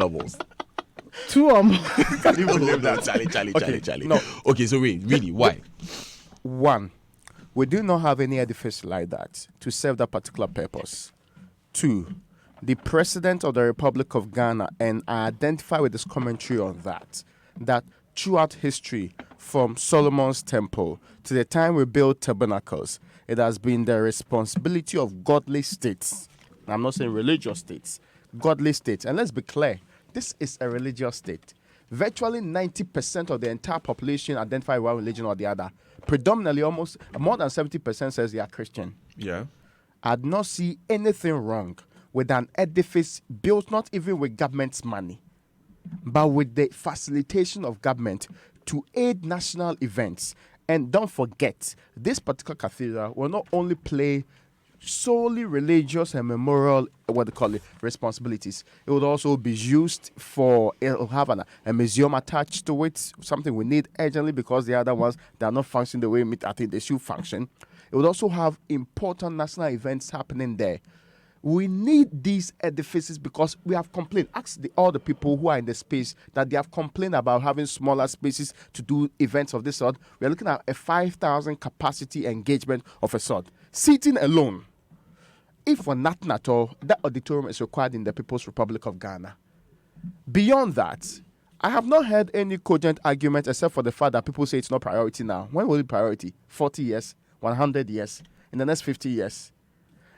doubles. 2 or more. Can you believe that? Charlie. No. Okay, so wait, really, why? One, we do not have any edifice like that to serve that particular purpose. 2, the President of the Republic of Ghana, and I identify with this commentary on that throughout history, from Solomon's temple to the time we built tabernacles, it has been the responsibility of godly states. I'm not saying religious states, godly states. And let's be clear, this is a religious state. Virtually 90% of the entire population identify one religion or the other. Predominantly, almost more than 70% says they are Christian. Yeah. I do not see anything wrong with an edifice built not even with government's money, but with the facilitation of government to aid national events. And don't forget, this particular cathedral will not only play solely religious and memorial, responsibilities. It would also be used for, it will have a museum attached to it, something we need urgently because the other ones, they are not functioning the way I think they should function. It would also have important national events happening there. We need these edifices because we have complained. Ask all the people who are in the space that they have complained about having smaller spaces to do events of this sort. We are looking at a 5,000 capacity engagement of a sort. Seating alone, if for nothing at all, that auditorium is required in the People's Republic of Ghana. Beyond that, I have not heard any cogent argument except for the fact that people say it's not priority now. When will it be priority? 40 years? 100 years? In the next 50 years?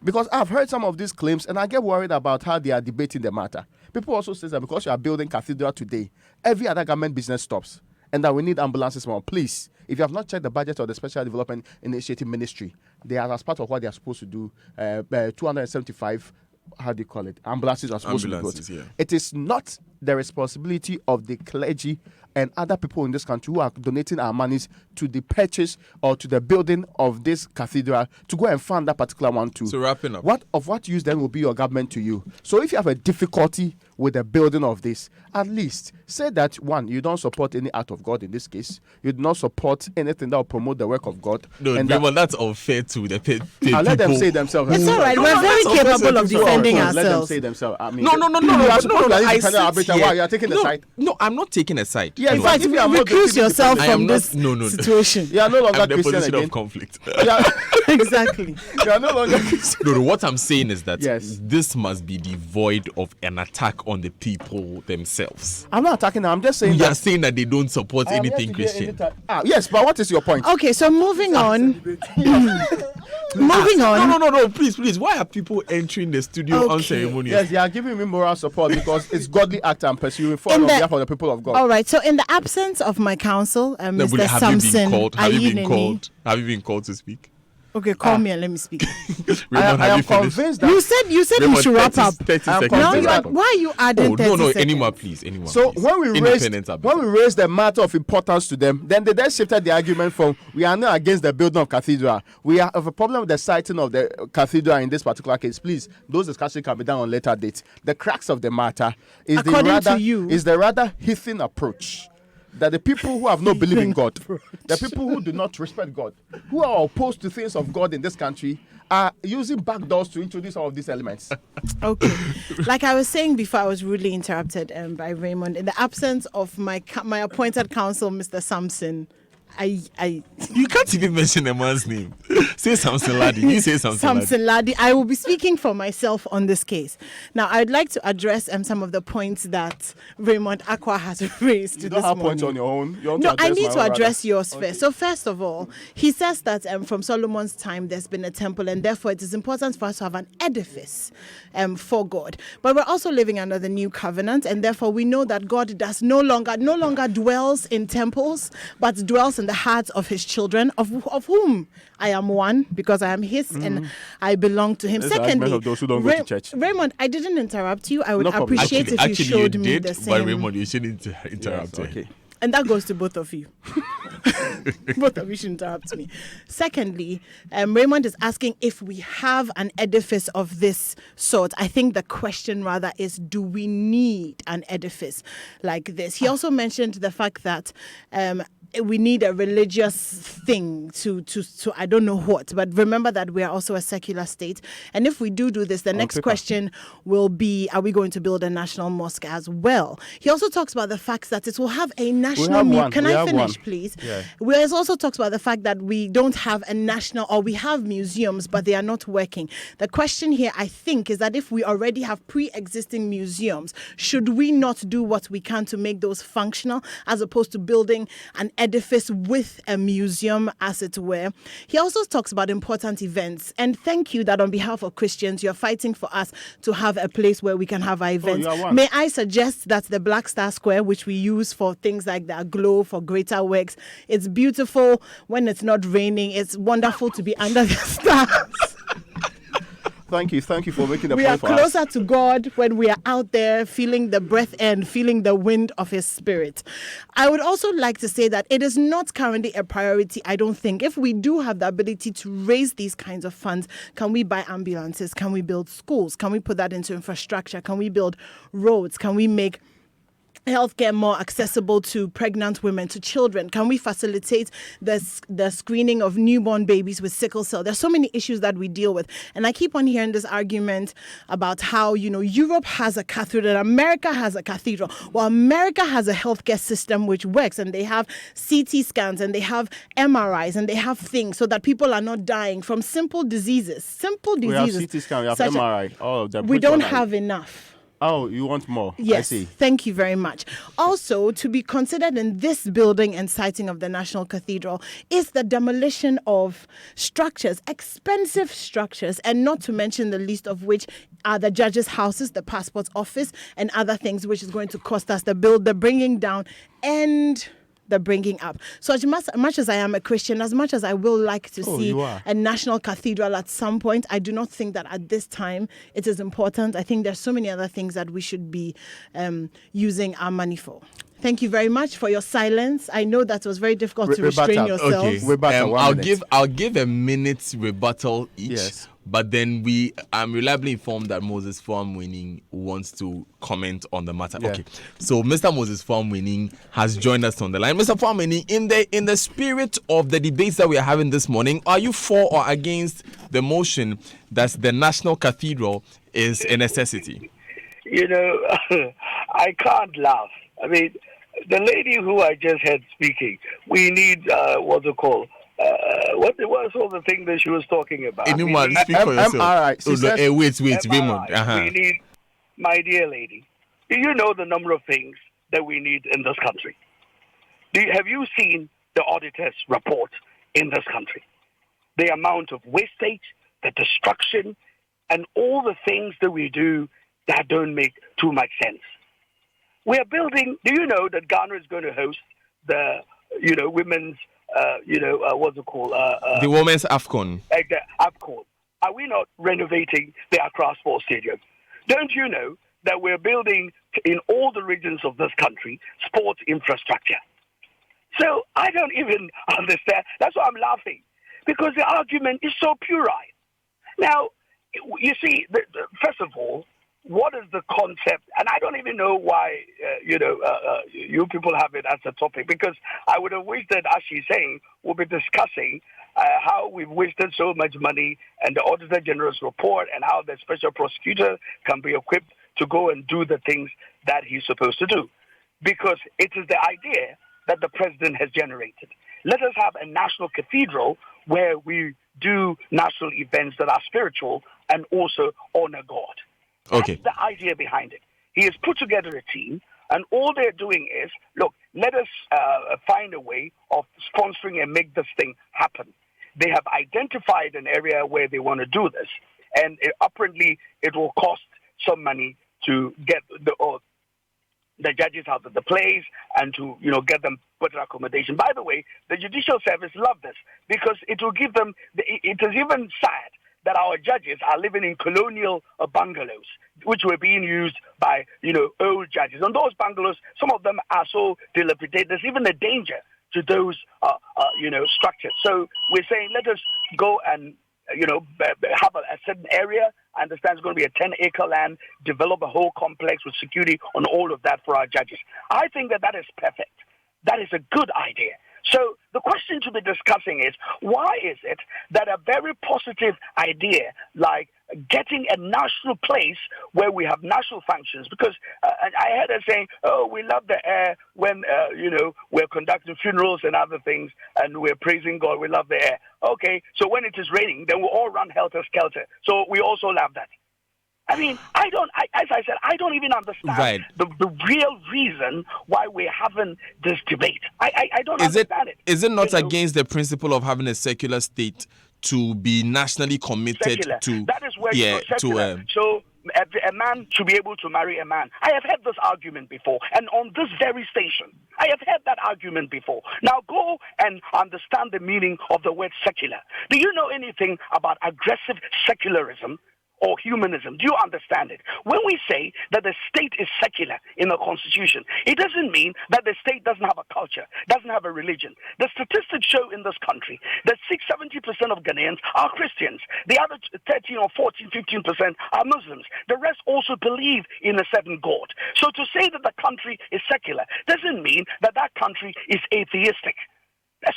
Because I've heard some of these claims and I get worried about how they are debating the matter. People also say that because you are building cathedral today, every other government business stops and that we need ambulances more. Please, if you have not checked the budget of the Special Development Initiative Ministry, they are, as part of what they are supposed to do, 275, how do you call it, ambulances are supposed to be built. Yeah. It is not the responsibility of the clergy and other people in this country who are donating our monies to the purchase or to the building of this cathedral to go and fund that particular one too. So wrapping up. What use then will be your government to you? So if you have a difficulty with the building of this, at least say that, one, you don't support any act of God in this case. You do not support anything that will promote the work of God. No, and that's unfair to the people. I'll let them say themselves. It's all right. We're very capable of defending ourselves. Let them say themselves. I mean, No. I sit here. Why you are taking a side? No, I'm not taking a side. Yeah, in fact, recuse yourself from this situation. You are no longer I'm the Christian position again. of conflict. Exactly. You are no longer Christian. No, what I'm saying is that Yes. this must be devoid of an attack on the people themselves. I'm not attacking them. I'm just saying You are that saying that they don't support I am anything yet to hear Christian. yes, but what is your point? Okay, so moving on. Moving on. No, please. Why are people entering the studio Okay. unceremoniously? Yes, they are giving me moral support because it's godly act I'm pursuing for on behalf of the people of God. All right. So, in the absence of my counsel, No, Mr. but have Samson, Have you been Ayineni- called? Have you been called to speak? Okay, call me and let me speak. Raymond, I have am you finished? convinced that. You said we Raymond, should wrap 30 up. 30 I'm seconds. Now convinced you are, that- why are you adding 30 seconds? Anyone, please. Anyone. So please. when we Independent raised the matter of importance to them, then they shifted the argument from we are not against the building of cathedral. We have a problem with the siting of the cathedral in this particular case. Please, those discussions can be done on later dates. The crux of the matter is According to you- the rather heathen approach that the people who have no belief in God, the people who do not respect God, who are opposed to things of God in this country, are using back doors to introduce all of these elements. Okay. Like I was saying before, I was rudely interrupted by Raymond. In the absence of my appointed counsel, Mr. Samson, You can't even mention a man's name. Say Samson Laddie. You say Samson Laddie. Samson Laddie, I will be speaking for myself on this case. Now, I'd like to address some of the points that Raymond Aqua has raised You this don't have morning. points on your own. You want No, to I address need my to own address rather. yours first. So first of all, he says that from Solomon's time there's been a temple and therefore it is important for us to have an edifice for God. But we're also living under the new covenant and therefore we know that God does no longer dwells in temples but dwells in the hearts of his children, of whom I am one because I am his and I belong to him. That's the argument Secondly, of those who don't go to church. Raymond, I didn't interrupt you. I would No problem. appreciate if you showed you me did, the But same. Raymond, you shouldn't interrupt Yes, him. okay. And that goes to both of you. Both of you should interrupt me. Secondly, Raymond is asking if we have an edifice of this sort. I think the question rather is, do we need an edifice like this? He also mentioned the fact that we need a religious thing to I don't know what, but remember that we are also a secular state. And if we do this, the next question will be, are we going to build a national mosque as well? He also talks about the fact that it will have a national Can I finish, please? Yeah. We also talks about the fact that we don't have a national, or we have museums, but they are not working. The question here, I think, is that if we already have pre-existing museums, should we not do what we can to make those functional, as opposed to building an edifice with a museum, as it were? He also talks about important events. And thank you that on behalf of Christians, you're fighting for us to have a place where we can have our events. May I suggest that the Black Star Square, which we use for things like the Glow, for greater works, it's beautiful when it's not raining. It's wonderful to be under the stars. Thank you for making the point for us. We are closer to God when we are out there feeling the breath and feeling the wind of His Spirit. I would also like to say that it is not currently a priority, I don't think. If we do have the ability to raise these kinds of funds, can we buy ambulances? Can we build schools? Can we put that into infrastructure? Can we build roads? Can we make healthcare more accessible to pregnant women, to children? Can we facilitate the screening of newborn babies with sickle cell? There's so many issues that we deal with. And I keep on hearing this argument about how, Europe has a cathedral and America has a cathedral. Well, America has a healthcare system which works, and they have CT scans and they have MRIs and they have things so that people are not dying from simple diseases. We have CT scan, we have MRI. We don't have enough. Oh, you want more? Yes, I see. Thank you very much. Also, to be considered in this building and siting of the National Cathedral is the demolition of structures, expensive structures, and not to mention the least of which are the judges' houses, the passport office, and other things which is going to cost us the bringing down and the bringing up. So as much as I am a Christian, as much as I will like to see a national cathedral at some point, I do not think that at this time it is important. I think there's so many other things that we should be using our money for. Thank you very much for your silence. I know that was very difficult to restrain yourselves. Okay. I'll give a minute's rebuttal each. Yes. But then I'm reliably informed that Moses Farm-Winning wants to comment on the matter. Yeah. Okay. So Mr. Moses Farm-Winning has joined us on the line. Mr. Farm-Winning, in the spirit of the debates that we are having this morning, are you for or against the motion that the National Cathedral is a necessity? I can't laugh. I mean, the lady who I just heard speaking, we need, what's it called? What was all the thing that she was talking about? Anyone, speak for yourself. Wait, Raymond. We need, my dear lady, do you know the number of things that we need in this country? Have you seen the auditor's report in this country? The amount of wastage, the destruction, and all the things that we do that don't make too much sense. We are building, do you know that Ghana is going to host the, women's what's it called? The Women's AFCON. The AFCON. Are we not renovating the Accra Sports Stadium? Don't you know that we're building in all the regions of this country sports infrastructure? So I don't even understand. That's why I'm laughing, because the argument is so puerile. Now, you see, first of all, what is the concept? And I don't even know why, you people have it as a topic, because I would have wished that, as she's saying, we'll be discussing how we've wasted so much money and the Auditor General's report and how the special prosecutor can be equipped to go and do the things that he's supposed to do. Because it is the idea that the president has generated. Let us have a national cathedral where we do national events that are spiritual and also honor God. Okay. That's the idea behind it. He has put together a team, and all they're doing is, look, let us find a way of sponsoring and make this thing happen. They have identified an area where they want to do this, and apparently it will cost some money to get the judges out of the place and to, get them better accommodation. By the way, the judicial service love this because it will give them, it is even sad that our judges are living in colonial bungalows, which were being used by, old judges. And those bungalows, some of them are so dilapidated, there's even a danger to those, structures. So we're saying let us go and, have a certain area. I understand it's going to be a 10-acre land, develop a whole complex with security on all of that for our judges. I think that is perfect. That is a good idea. So the question to be discussing is, why is it that a very positive idea like getting a national place where we have national functions, because I heard her saying, oh, we love the air when, we're conducting funerals and other things and we're praising God, we love the air. Okay, so when it is raining, then we all run helter-skelter. So we also love that. I mean, as I said, I don't even understand the real reason why we're having this debate. I don't understand it. Is it not against the principle of having a secular state to be nationally committed secular. to? That is where you go secular. So a man should be able to marry a man. I have heard this argument before, and on this very station, I have heard that argument before. Now go and understand the meaning of the word secular. Do you know anything about aggressive secularism or humanism? Do you understand it? When we say that the state is secular in the constitution, it doesn't mean that the state doesn't have a culture, doesn't have a religion. The statistics show in this country that 70% of Ghanaians are Christians. The other 13 or 14, 15% are Muslims. The rest also believe in a certain God. So to say that the country is secular doesn't mean that that country is atheistic.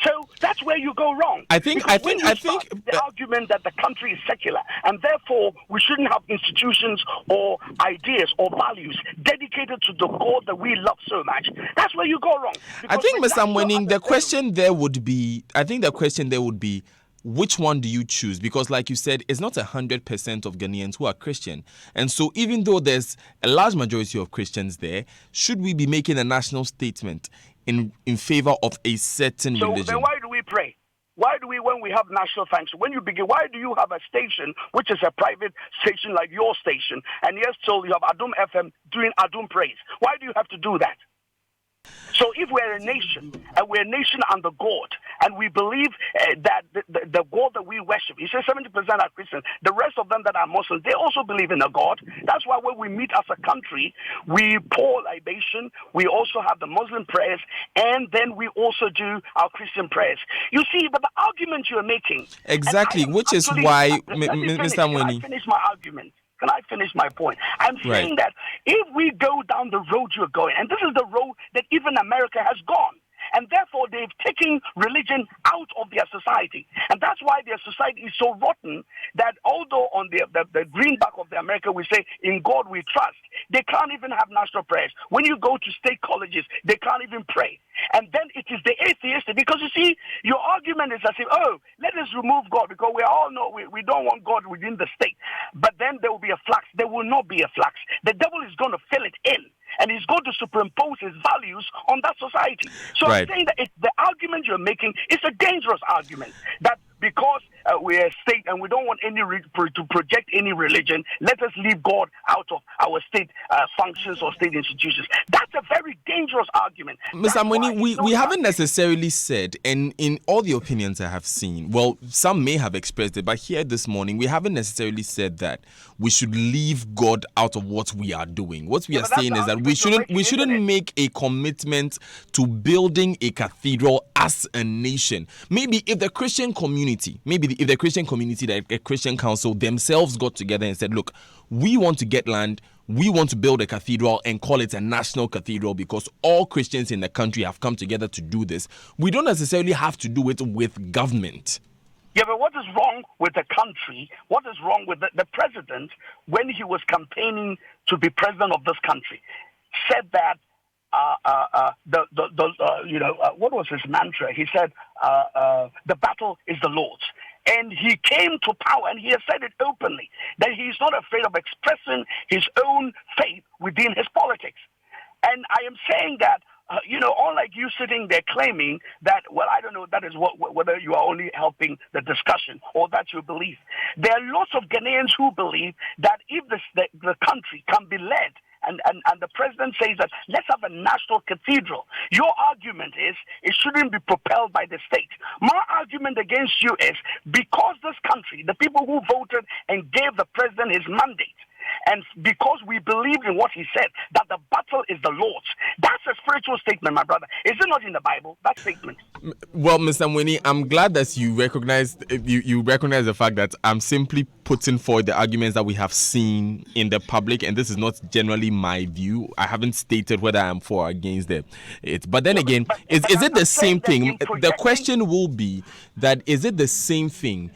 So that's where you go wrong. I think the argument that the country is secular and therefore we shouldn't have institutions or ideas or values dedicated to the God that we love so much. That's where you go wrong. I think, Mr. Mwening, the question there would be, which one do you choose? Because like you said, it's not 100% of Ghanaians who are Christian. And so even though there's a large majority of Christians there, should we be making a national statement in favor of a certain religion? So then why do we pray? Why do we, when we have national function, when you begin, why do you have a station which is a private station like your station, and yes, so you have Adum FM doing Adum praise? Why do you have to do that? So if we're a nation, and we're a nation under God, and we believe that the God that we worship, he says 70% are Christians, the rest of them that are Muslims, they also believe in a God. That's why when we meet as a country, we pour libation, we also have the Muslim prayers, and then we also do our Christian prayers. You see, but the argument you're making... Exactly, which is why, Mr. Can Mwening... I finish my argument? Can I finish my point? I'm saying that if we go down the road you're going, and this is the road that even America has gone, and therefore they've taken religion out of their society. And that's why their society is so rotten that although on the greenback of the America we say, in God we trust, they can't even have national prayers. When you go to state colleges, they can't even pray. And then it is the atheistic, because you see, your argument is as if, oh, let us remove God, because we all know we don't want God within the state. But then there will be a flux. There will not be a flux. The devil is going to fill it in, and he's going to superimpose his values on that society. So I'm saying that the argument you're making is a dangerous argument, that because we're a state and we don't want any to project any religion, let us leave God out of our state functions or state institutions. That's a very dangerous argument. Mr. Mwening, we haven't necessarily said, and in all the opinions I have seen, well, some may have expressed it, but here this morning, we haven't necessarily said that we should leave God out of what we are doing. What we are saying is that we shouldn't make a commitment to building a cathedral as a nation. Maybe if the Christian community, like a Christian council themselves got together and said, look, we want to get land, we want to build a cathedral and call it a national cathedral because all Christians in the country have come together to do this. We don't necessarily have to do it with government. Yeah, but what is wrong with the country? What is wrong with the president when he was campaigning to be president of this country? Said that what was his mantra? He said, the battle is the Lord's. And he came to power, and he has said it openly, that he's not afraid of expressing his own faith within his politics. And I am saying that, unlike you sitting there claiming that, well, I don't know, that is whether you are only helping the discussion or that you believe. There are lots of Ghanaians who believe that if the country can be led, and the president says that let's have a national cathedral. Your argument is it shouldn't be propelled by the state. My argument against you is because this country, the people who voted and gave the president his mandate, and because we believe in what he said, that the battle is the Lord's, that's a spirit spiritual statement, my brother. Is it not in the Bible, that statement? Well, Mr. Mwini, I'm glad that you recognize the fact that I'm simply putting forward the arguments that we have seen in the public, and this is not generally my view. I haven't stated whether I'm for or against it. But then again, is it the same thing? The question will be that is it the same thing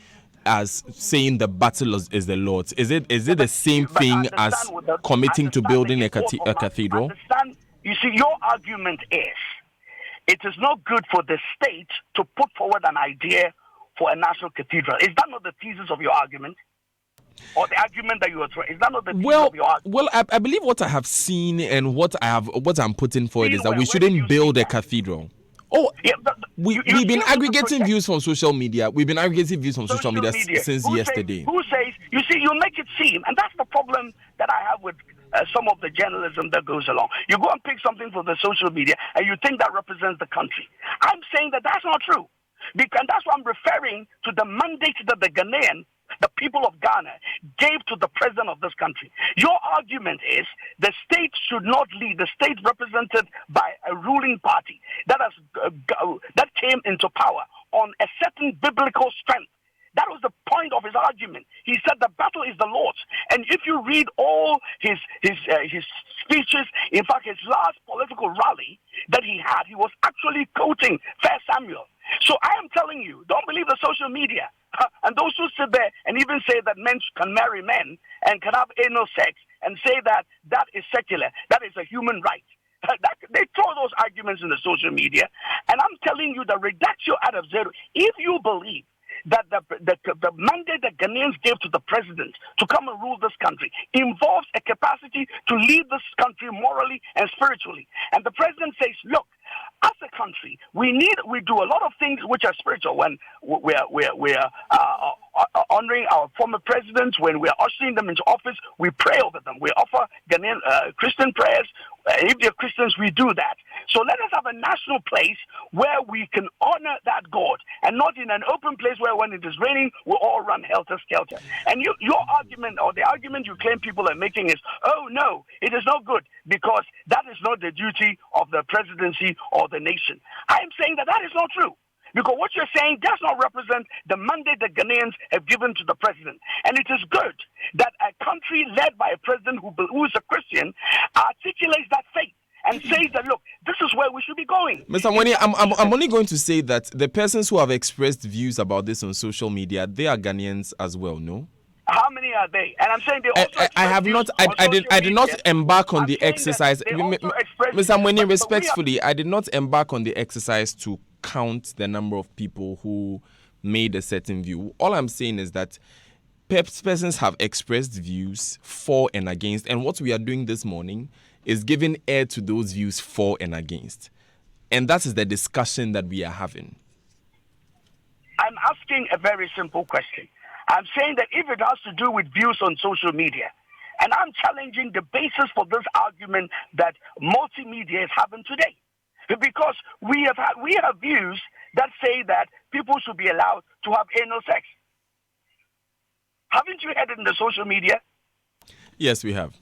as saying the battle is the Lord's? Is it the same thing as committing to building a cathedral? You see, your argument is it is not good for the state to put forward an idea for a national cathedral. Is that not the thesis of your argument? Or the argument that you are trying? Is that not the thesis of your argument? Well, I believe what I have seen and what I'm putting forward is that we shouldn't build a cathedral. Oh, yeah, we've been aggregating views from social media. We've been aggregating views from social media since yesterday. Who says, you see, you make it seem, and that's the problem that I have with some of the journalism that goes along. You go and pick something from the social media, and you think that represents the country. I'm saying that that's not true. Because that's why I'm referring to the mandate that the Ghanaian, the people of Ghana, gave to the president of this country. Your argument is the state should not lead. The state represented by a ruling party that came into power on a certain biblical strength. That was the point of his argument. He said the battle is the Lord's. And if you read all his speeches, in fact, his last political rally that he had, he was actually quoting 1 Samuel. So I am telling you, don't believe the social media. And those who sit there and even say that men can marry men and can have anal sex and say that that is secular, that is a human right. They throw those arguments in the social media. And I'm telling you, the reductio ad absurdum, if you believe that the mandate that Ghanaians gave to the president to come and rule this country involves a capacity to lead this country morally and spiritually. And the president says, look, as a country, we do a lot of things which are spiritual. When we're honoring our former presidents, when we're ushering them into office, we pray over them. We offer Ghanaian Christian prayers. If they're Christians, we do that. So let us have a national place where we can honor that God, and not in an open place where when it is raining, we all run helter-skelter. And your argument, or the argument you claim people are making is, oh no, it is not good because that is not the duty of the presidency or the nation. I am saying that is not true. Because what you're saying does not represent the mandate that Ghanaians have given to the president. And it is good that a country led by a president who is a Christian articulates that faith and says that, look, this is where we should be going. Mr. Mwini, I'm only going to say that the persons who have expressed views about this on social media, they are Ghanaians as well, no? How many are they? And I'm saying they also I did not embark on the exercise. Mr. Mwini, respectfully, I did not embark on the exercise to count the number of people who made a certain view. All I'm saying is that persons have expressed views for and against, and what we are doing this morning is giving air to those views for and against. And that is the discussion that we are having. I'm asking a very simple question. I'm saying that if it has to do with views on social media, and I'm challenging the basis for this argument that multimedia is having today. Because we have views that say that people should be allowed to have anal sex. Haven't you heard it in the social media? Yes, we have.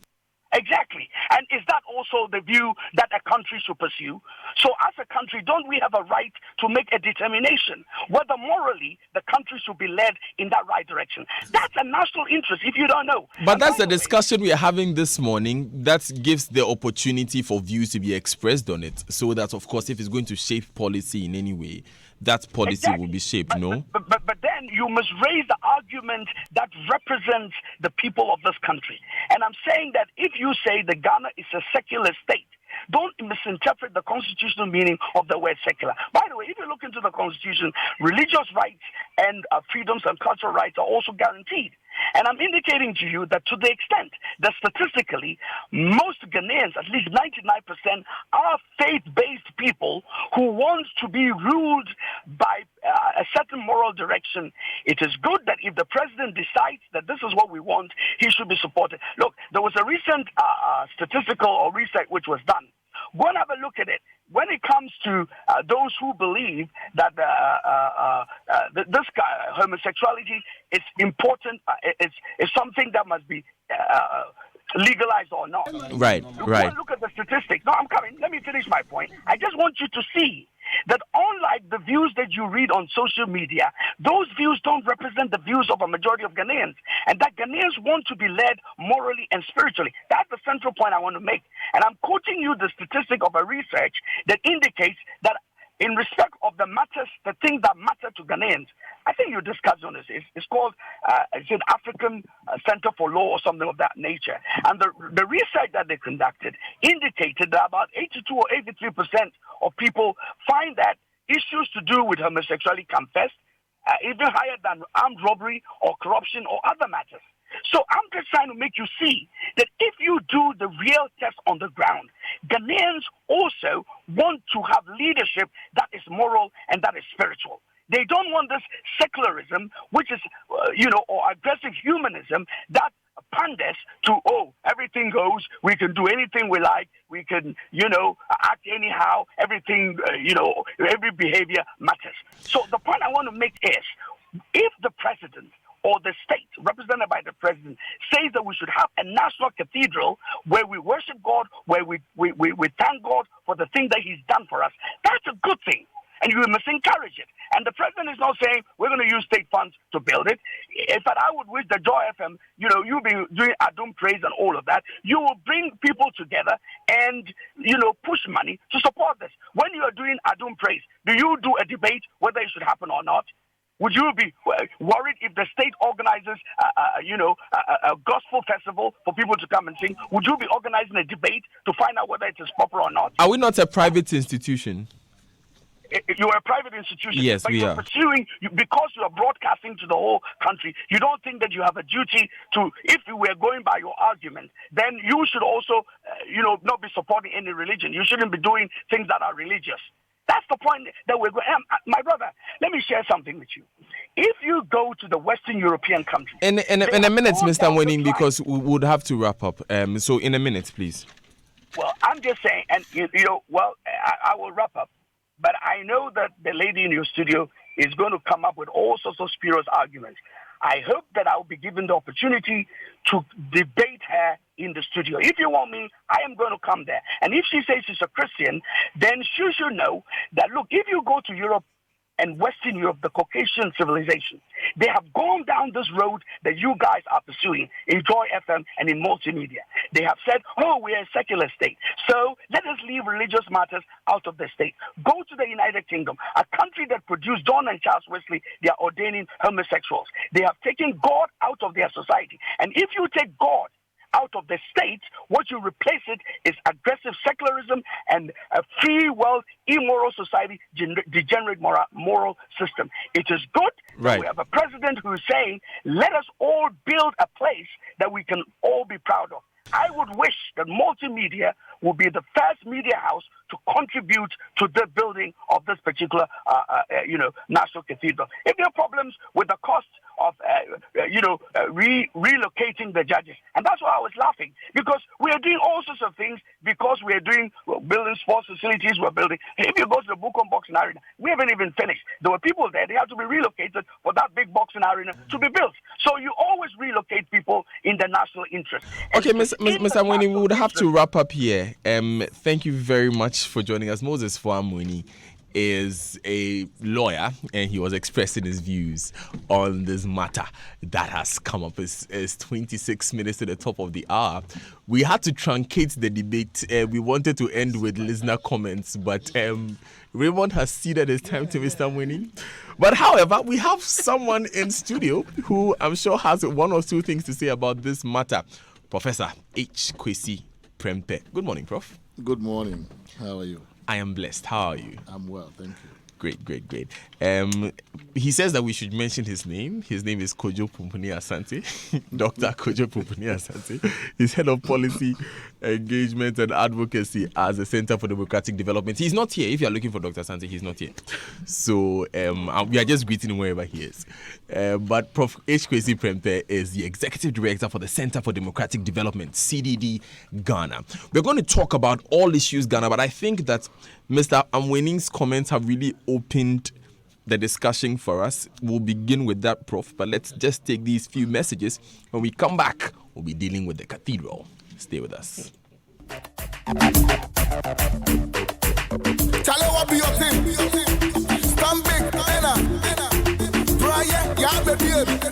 Exactly. And is that also the view that a country should pursue? So as a country, don't we have a right to make a determination whether morally the country should be led in that right direction? That's a national interest if you don't know. But that's the discussion we are having this morning. That gives the opportunity for views to be expressed on it. So that, of course, if it's going to shape policy in any way, that policy will be shaped, no? But then you must raise the argument that represents the people of this country. And I'm saying that if you say that Ghana is a secular state, don't misinterpret the constitutional meaning of the word secular. By the way, if you look into the Constitution, religious rights and freedoms and cultural rights are also guaranteed. And I'm indicating to you that to the extent that statistically, most Ghanaians, at least 99%, are faith-based people who want to be ruled by a certain moral direction. It is good that if the president decides that this is what we want, he should be supported. Look, there was a recent statistical or research which was done. Go and have a look at it. When it comes to those who believe that homosexuality is important, is something that must be legalized or not. Right. Look at the statistics. No, I'm coming. Let me finish. finish my point. I just want you to see that unlike the views that you read on social media, those views don't represent the views of a majority of Ghanaians, and that Ghanaians want to be led morally and spiritually. That's the central point I want to make. And I'm quoting you the statistic of a research that indicates that in respect of the matters, the things that matter to Ghanaians, I think you discussed on this. It's called African Center for Law or something of that nature. And the research that they conducted indicated that about 82 or 83% of people find that issues to do with homosexuality confessed, even higher than armed robbery or corruption or other matters. So I'm just trying to make you see that if you do the real test on the ground, Ghanaians also want to have leadership that is moral and that is spiritual. They don't want this secularism, which is, or aggressive humanism that panders to, everything goes, we can do anything we like, we can, act anyhow, everything, every behavior matters. So the point I want to make is, if the president or the state represented by the president says that we should have a national cathedral where we worship God, where we thank God for the thing that he's done for us, that's a good thing. And you must encourage it. And the president is not saying we're going to use state funds to build it. In fact, I would wish the Joy FM, you'll be doing Adum Praise and all of that. You will bring people together and, push money to support this. When you are doing Adum Praise, do you do a debate whether it should happen or not? Would you be worried if the state organizes, a gospel festival for people to come and sing? Would you be organizing a debate to find out whether it is proper or not? Are we not a private institution? You're a private institution. Yes, but we you're are. Because you are broadcasting to the whole country, you don't think that you have a duty to, if you were going by your argument, then you should also, not be supporting any religion. You shouldn't be doing things that are religious. That's the point that we're going. My brother, let me share something with you. If you go to the Western European countries, in a minute, Mr. Winning, because we would have to wrap up. So in a minute, please. Well, I'm just saying, and I will wrap up. But I know that the lady in your studio is going to come up with all sorts of spurious arguments. I hope that I'll be given the opportunity to debate her in the studio. If you want me, I am going to come there. And if she says she's a Christian, then she should know that, look, if you go to Europe and Western Europe, the Caucasian civilization, they have gone down this road that you guys are pursuing in Joy FM and in multimedia. They have said, we're a secular state, so let us leave religious matters out of the state. Go to the United Kingdom, a country that produced John and Charles Wesley. They are ordaining homosexuals. They have taken God out of their society. And if you take God out of the state, what you replace it is aggressive secularism and a free world, immoral society, degenerate moral system. It is good that we have a president who is saying, let us all build a place that we can all be proud of. I would wish that multimedia will be the first media house to contribute to the building of this particular, national cathedral. If there are problems with the cost of, relocating the judges, and that's why I was laughing, because we are doing all sorts of things, because we're building sports facilities, we're building. If you go to the Bukom Boxing Arena, we haven't even finished. There were people there, they have to be relocated for that big boxing arena to be built. So you always relocate people in the national interest. Okay, Mr. Winnie, we would have to wrap up here. Thank you very much for joining us. Moses Fuamwini is a lawyer, and he was expressing his views on this matter that has come up. It's 26 minutes to the top of the hour. We had to truncate the debate. We wanted to end with listener comments, but Raymond has ceded his time to Mr. Winnie. But however, we have someone in studio who I'm sure has one or two things to say about this matter. Professor H. Kwesi Prempeh. Good morning, Prof. Good morning. How are you? I am blessed. How are you? I'm well, thank you. Great. He says that we should mention his name. His name is Kojo Pumpuni Asante, Dr. Kojo Pumpuni Asante. He's head of policy, engagement, and advocacy as the Center for Democratic Development. He's not here. If you are looking for Dr. Asante, he's not here. So we are just greeting him wherever he is. But Prof. H. Kwesi Prempeh is the executive director for the Center for Democratic Development, CDD Ghana. We're going to talk about all issues Ghana, but I think that Mr. Amwening's comments have really opened the discussion for us. We'll begin with that, Prof. But let's just take these few messages. When we come back, we'll be dealing with the cathedral. Stay with us. Charlie, what be your thing? Stand big, Brian, yeah, baby.